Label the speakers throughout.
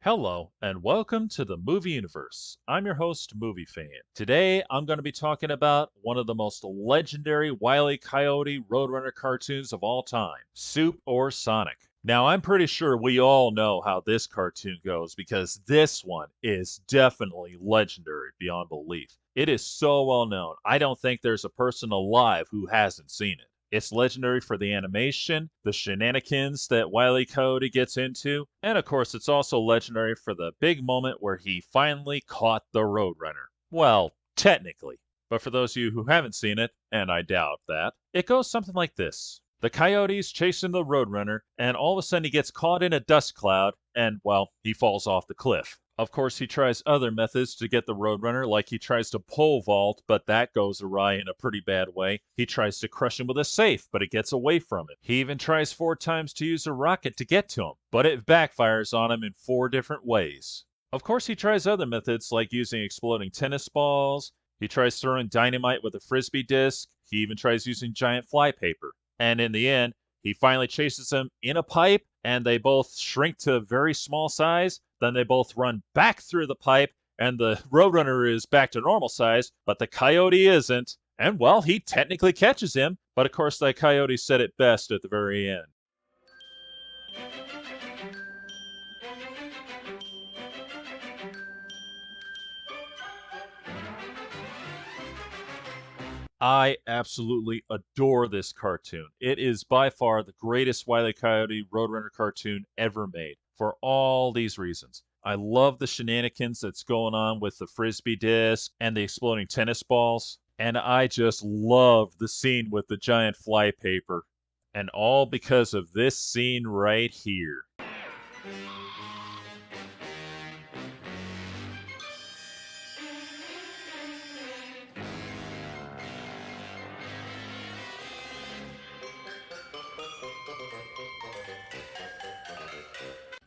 Speaker 1: Hello, and welcome to the movie universe. I'm your host, Movie Fan. Today, I'm going to be talking about one of the most legendary Wile E. Coyote Roadrunner cartoons of all time, Soup or Sonic. Now, I'm pretty sure we all know how this cartoon goes because this one is definitely legendary beyond belief. It is so well known, I don't think there's a person alive who hasn't seen it. It's legendary for the animation, the shenanigans that Wile E. Coyote gets into, and of course, it's also legendary for the big moment where he finally caught the Roadrunner. Well, technically. But for those of you who haven't seen it, and I doubt that, it goes something like this. The coyote's chasing the Roadrunner, and all of a sudden he gets caught in a dust cloud, and, well, he falls off the cliff. Of course, he tries other methods to get the Roadrunner, like he tries to pole vault, but that goes awry in a pretty bad way. He tries to crush him with a safe, but it gets away from him. He even tries 4 times to use a rocket to get to him, but it backfires on him in 4 different ways. Of course, he tries other methods like using exploding tennis balls. He tries throwing dynamite with a frisbee disc. He even tries using giant flypaper. And in the end, he finally chases him in a pipe, and they both shrink to a very small size. Then they both run back through the pipe, and the Roadrunner is back to normal size, but the coyote isn't. And, well, he technically catches him, but of course, the coyote said it best at the very end. I absolutely adore this cartoon. It is by far the greatest Wile E. Coyote Roadrunner cartoon ever made for all these reasons. I love the shenanigans that's going on with the frisbee disc and the exploding tennis balls. And I just love the scene with the giant flypaper. And all because of this scene right here.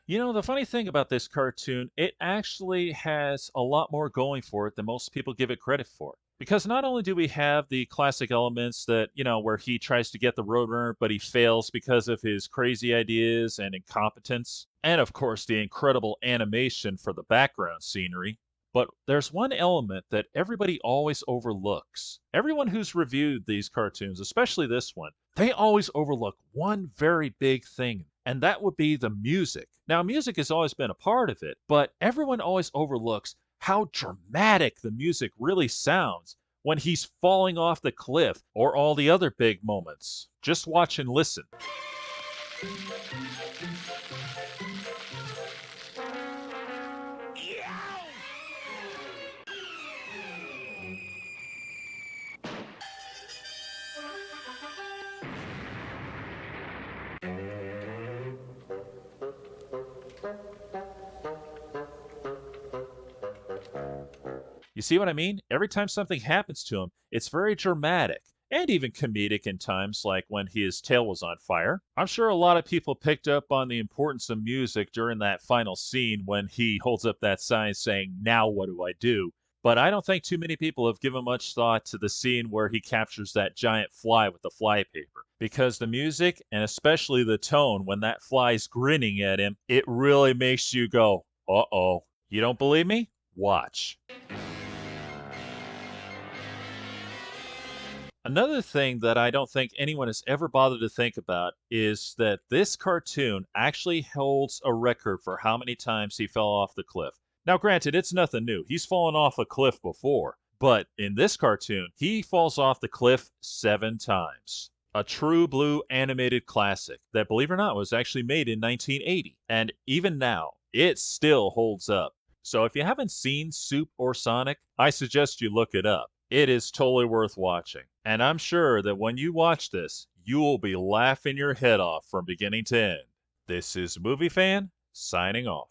Speaker 1: You know, the funny thing about this cartoon, it actually has a lot more going for it than most people give it credit for. Because not only do we have the classic elements that, where he tries to get the Roadrunner, but he fails because of his crazy ideas and incompetence, and of course the incredible animation for the background scenery, but there's one element that everybody always overlooks. Everyone who's reviewed these cartoons, especially this one, they always overlook one very big thing, and that would be the music. Now, music has always been a part of it, but everyone always overlooks how dramatic the music really sounds when he's falling off the cliff or all the other big moments. Just watch and listen. You see what I mean? Every time something happens to him, it's very dramatic and even comedic in times, like when his tail was on fire. I'm sure a lot of people picked up on the importance of music during that final scene when he holds up that sign saying, "Now what do I do?" But I don't think too many people have given much thought to the scene where he captures that giant fly with the flypaper. Because the music, and especially the tone when that fly's grinning at him, it really makes you go, uh-oh. You don't believe me? Watch. Another thing that I don't think anyone has ever bothered to think about is that this cartoon actually holds a record for how many times he fell off the cliff. Now, granted, it's nothing new. He's fallen off a cliff before. But in this cartoon, he falls off the cliff 7 times. A true blue animated classic that, believe it or not, was actually made in 1980. And even now, it still holds up. So if you haven't seen Soup or Sonic, I suggest you look it up. It is totally worth watching. And I'm sure that when you watch this, you will be laughing your head off from beginning to end. This is Movie Fan, signing off.